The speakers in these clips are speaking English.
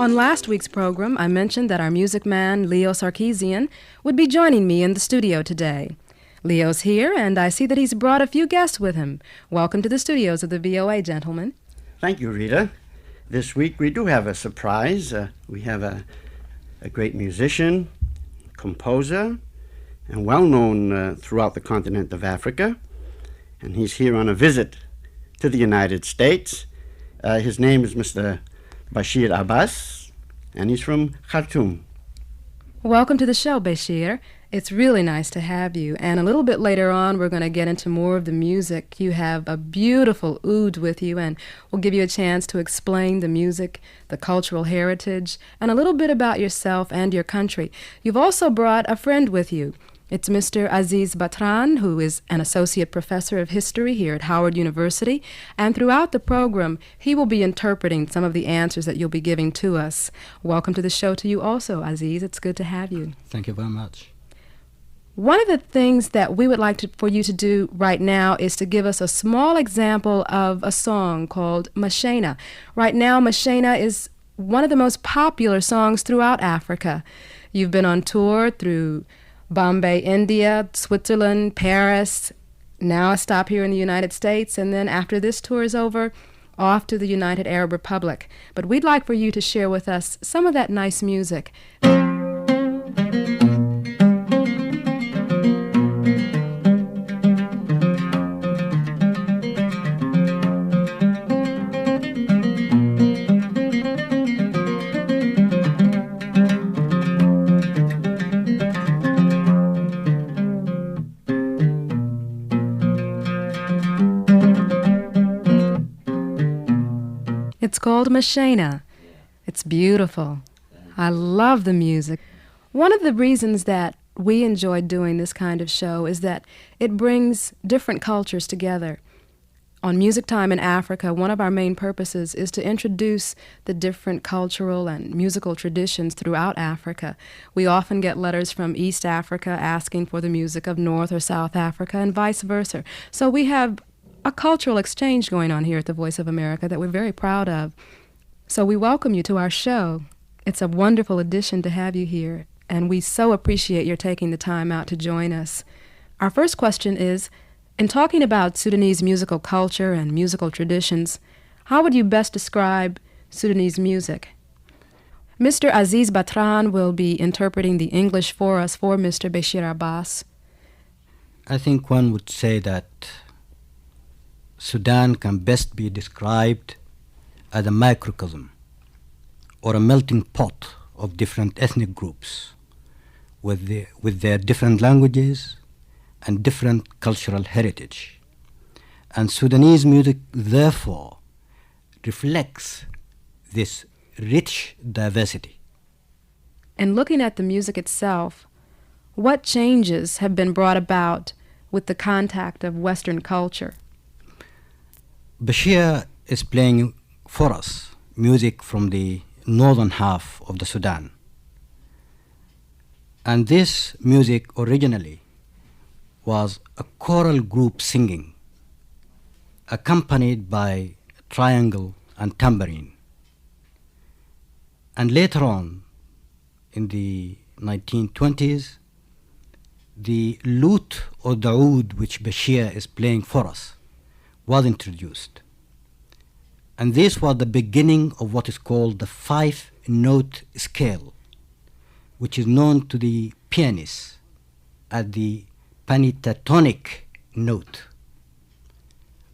On last week's program, I mentioned that our music man, Leo Sarkeesian, would be joining me in the studio today. Leo's here, and I see that he's brought a few guests with him. Welcome to the studios of the VOA, gentlemen. Thank you, Rita. This week we do have a surprise. We have a great musician, composer, and well-known throughout the continent of Africa. And he's here on a visit to the United States. His name is Mr. Bashir Abbas, and he's from Khartoum. Welcome to the show, Bashir. It's really nice to have you. And a little bit later on, we're going to get into more of the music. You have a beautiful oud with you, and we'll give you a chance to explain the music, the cultural heritage, and a little bit about yourself and your country. You've also brought a friend with you. It's Mr. Aziz Batran, who is an associate professor of history here at Howard University, and throughout the program, he will be interpreting some of the answers that you'll be giving to us. Welcome to the show to you also, Aziz. It's good to have you. Thank you very much. One of the things that we would like for you to do right now is to give us a small example of a song called Mashena. Right now, Mashena is one of the most popular songs throughout Africa. You've been on tour through Bombay, India, Switzerland, Paris, now a stop here in the United States, and then after this tour is over, off to the United Arab Republic. But we'd like for you to share with us some of that nice music. It's called Mashena. It's beautiful. I love the music. One of the reasons that we enjoy doing this kind of show is that it brings different cultures together. On Music Time in Africa, one of our main purposes is to introduce the different cultural and musical traditions throughout Africa. We often get letters from East Africa asking for the music of North or South Africa and vice versa. So we have a cultural exchange going on here at the Voice of America that we're very proud of. So we welcome you to our show. It's a wonderful addition to have you here, and we so appreciate your taking the time out to join us. Our first question is, in talking about Sudanese musical culture and musical traditions, how would you best describe Sudanese music? Mr. Aziz Batran will be interpreting the English for us for Mr. Bashir Abbas. I think one would say that Sudan can best be described as a microcosm or a melting pot of different ethnic groups with their different languages and different cultural heritage. And Sudanese music, therefore, reflects this rich diversity. And looking at the music itself, what changes have been brought about with the contact of Western culture? Bashir is playing for us music from the northern half of the Sudan. And this music originally was a choral group singing, accompanied by triangle and tambourine. And later on, in the 1920s, the lute or the oud, which Bashir is playing for us, was introduced. And this was the beginning of what is called the 5-note scale, which is known to the pianists as the pentatonic note.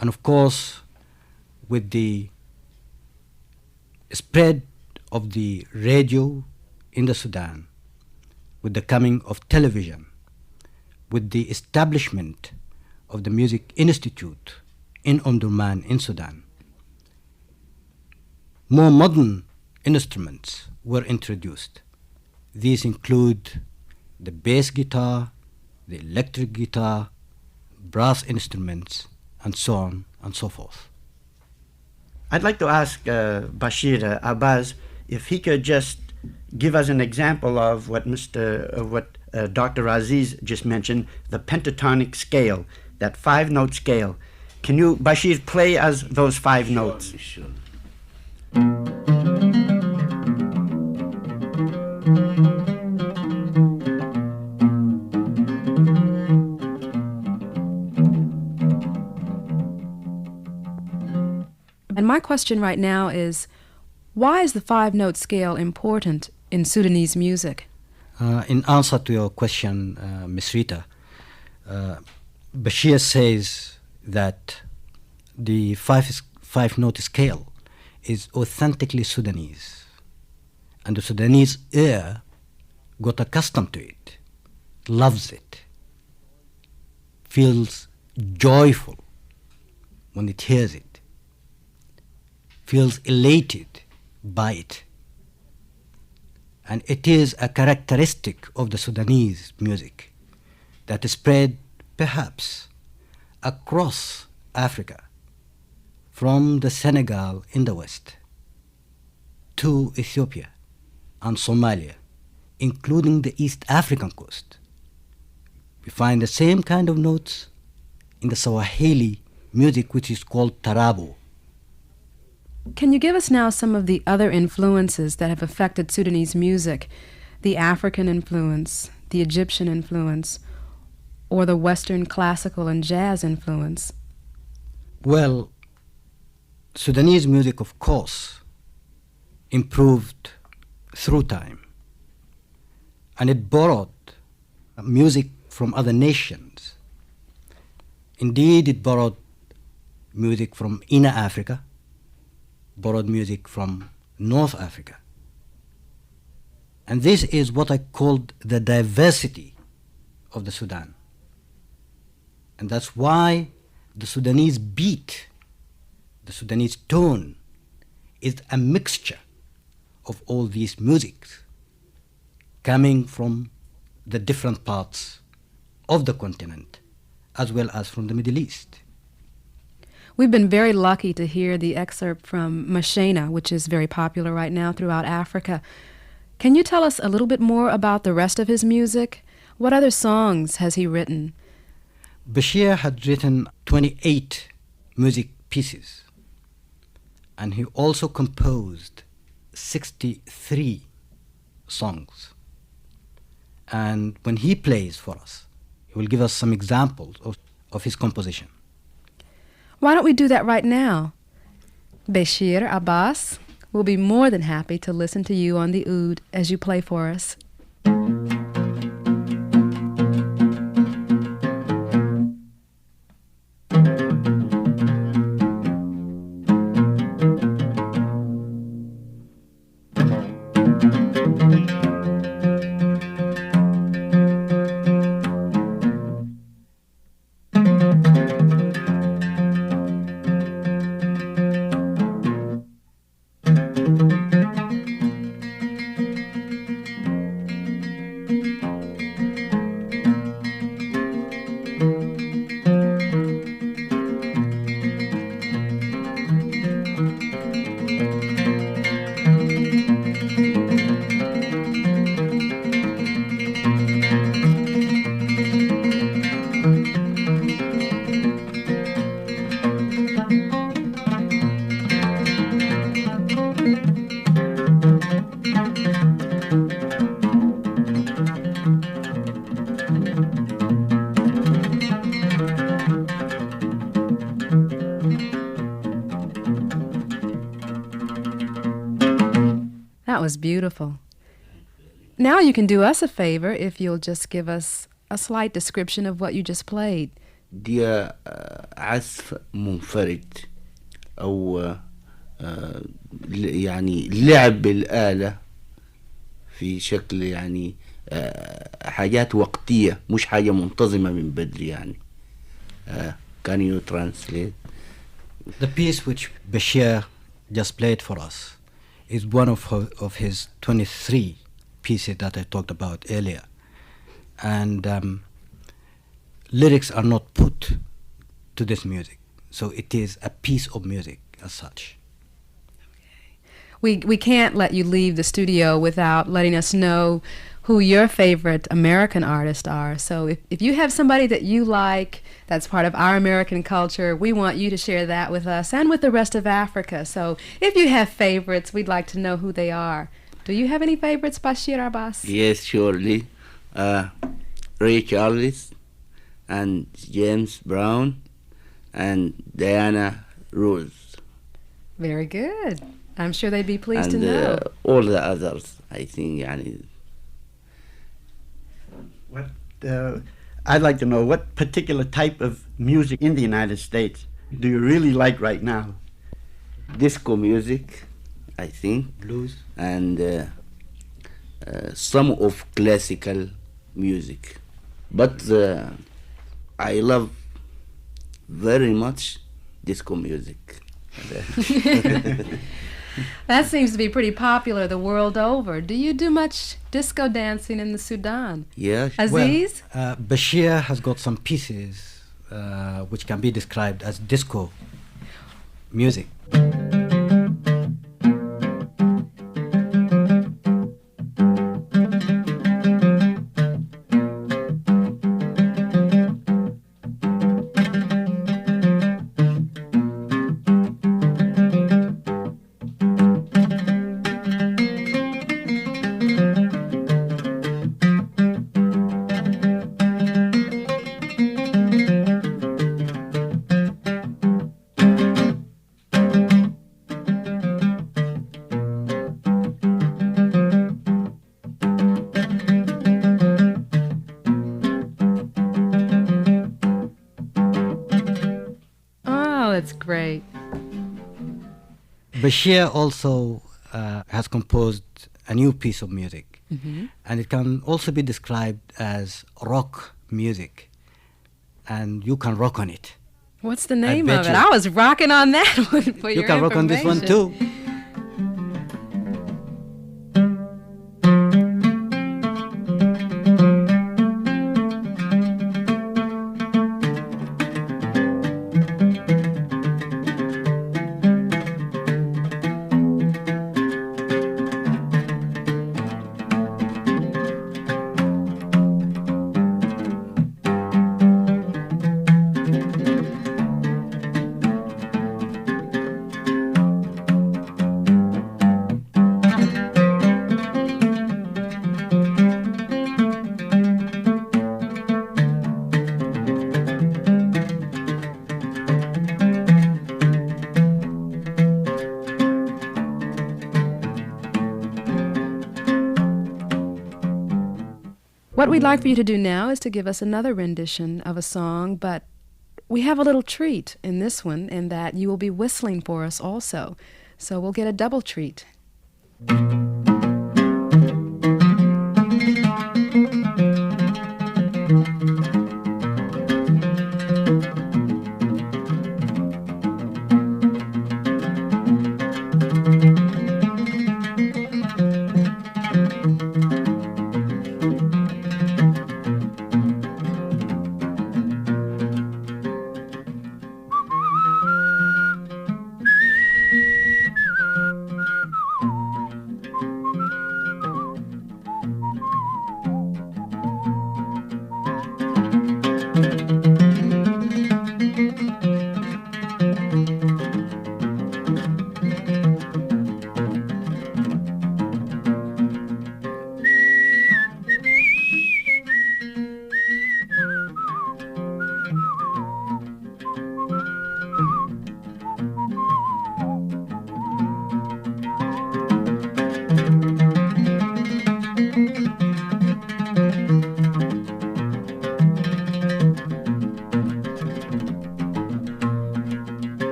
And of course, with the spread of the radio in the Sudan, with the coming of television, with the establishment of the Music Institute in Omdurman in Sudan, more modern instruments were introduced. These include the bass guitar, the electric guitar, brass instruments, and so on and so forth. I'd like to ask Bashir Abbas if he could just give us an example of what Dr. Aziz just mentioned, the pentatonic scale, that 5-note scale. Can you, Bashir, play as those 5 notes? Sure. And my question right now is, why is the five-note scale important in Sudanese music? In answer to your question, Ms. Rita, Bashir says that the five-note scale is authentically Sudanese, and the Sudanese ear got accustomed to it, loves it, feels joyful when it hears it, feels elated by it. And it is a characteristic of the Sudanese music that is spread perhaps across Africa, from the Senegal in the west to Ethiopia and Somalia, including the East African coast. We find the same kind of notes in the Swahili music, which is called tarabo. Can you give us now some of the other influences that have affected Sudanese music? The African influence, the Egyptian influence, or the Western classical and jazz influence? Well, Sudanese music, of course, improved through time. And it borrowed music from other nations. Indeed, it borrowed music from Inner Africa, borrowed music from North Africa. And this is what I called the diversity of the Sudan. And that's why the Sudanese beat, the Sudanese tone, is a mixture of all these musics coming from the different parts of the continent, as well as from the Middle East. We've been very lucky to hear the excerpt from Mashena, which is very popular right now throughout Africa. Can you tell us a little bit more about the rest of his music? What other songs has he written? Bashir had written 28 music pieces, and he also composed 63 songs. And when he plays for us, he will give us some examples of his composition. Why don't we do that right now? Bashir Abbas will be more than happy to listen to you on the oud as you play for us. That was beautiful. Now you can do us a favor if you'll just give us a slight description of what you just played. دي عزف منفرد أو يعني لعب بالآلة في شكل يعني حاجات وقتية مش حاجة منتظمة من بدري يعني. Can you translate? The piece which Bashir just played for us is one of his 23 pieces that I talked about earlier. And lyrics are not put to this music. So it is a piece of music as such. We can't let you leave the studio without letting us know who your favorite American artists are. So if you have somebody that you like that's part of our American culture, we want you to share that with us and with the rest of Africa. So if you have favorites, we'd like to know who they are. Do you have any favorites, Bashir Abbas? Yes, surely. Ray Charles and James Brown and Diana Ross. Very good. I'm sure they'd be pleased And to know. all the others, I think. يعني. What, I'd like to know what particular type of music in the United States do you really like right now? Disco music, I think. Blues. And some of classical music. But I love very much disco music. That seems to be pretty popular the world over. Do you do much disco dancing in the Sudan? Yes. Aziz? Well, Bashir has got some pieces which can be described as disco music. That's great. Bashir also has composed a new piece of music, and it can also be described as rock music, and you can rock on it. What's the name bet of it? you. I was rocking on that one for You your can rock on this one information. too. What we'd like for you to do now is to give us another rendition of a song, but we have a little treat in this one in that you will be whistling for us also. So we'll get a double treat.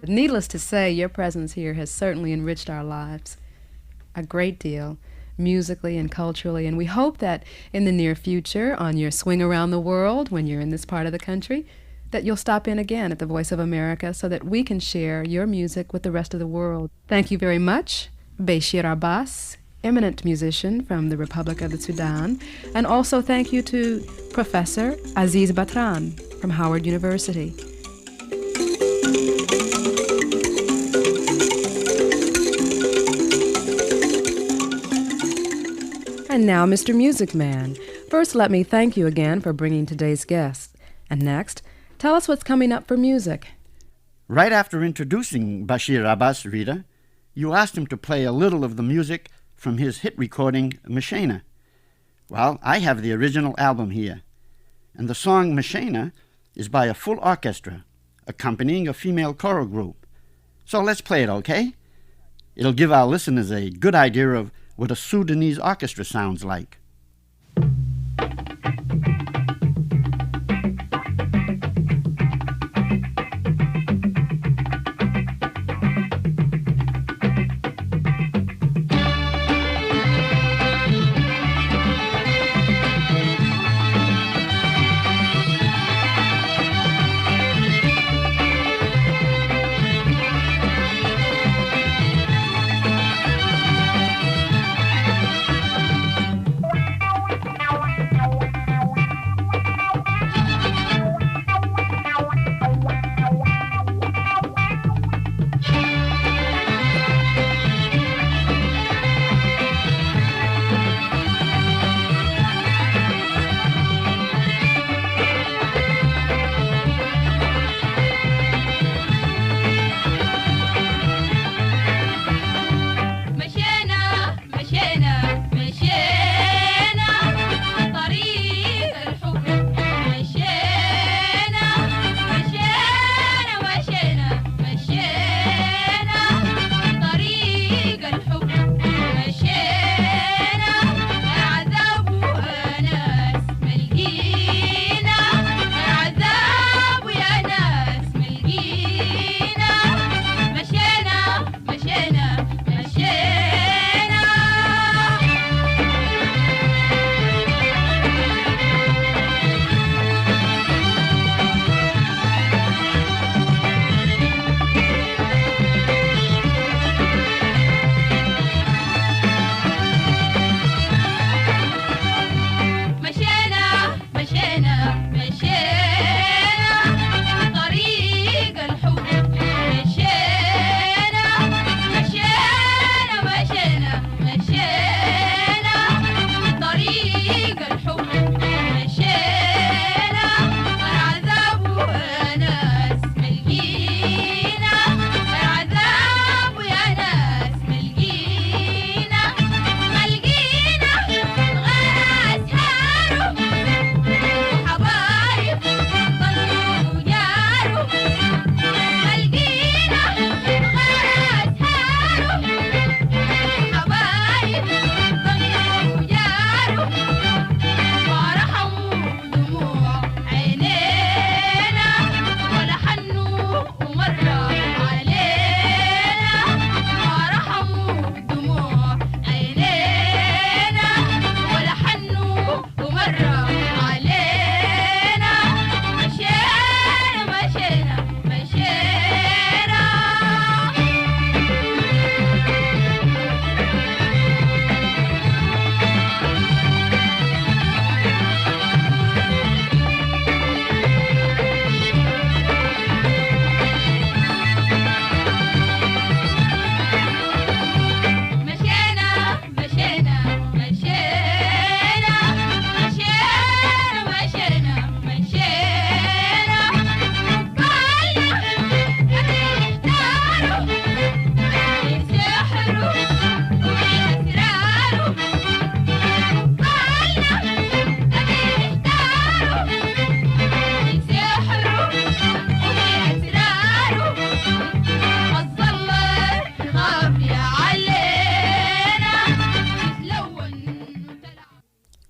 Needless to say, your presence here has certainly enriched our lives a great deal. musically and culturally. And we hope that in the near future, on your swing around the world, when you're in this part of the country, that you'll stop in again at the Voice of America so that we can share your music with the rest of the world. Thank you very much, Bashir Abbas, eminent musician from the Republic of the Sudan. And also thank you to Professor Aziz Batran from Howard University. And now, Mr. Music Man. First, let me thank you again for bringing today's guest. And next, tell us what's coming up for music. Right after introducing Bashir Abbas, Rita, you asked him to play a little of the music from his hit recording, Mashena. Well, I have the original album here, and the song Mashena is by a full orchestra, accompanying a female choral group. So let's play it, okay? It'll give our listeners a good idea of what a Sudanese orchestra sounds like.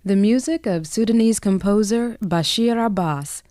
The music of Sudanese composer Bashir Abbas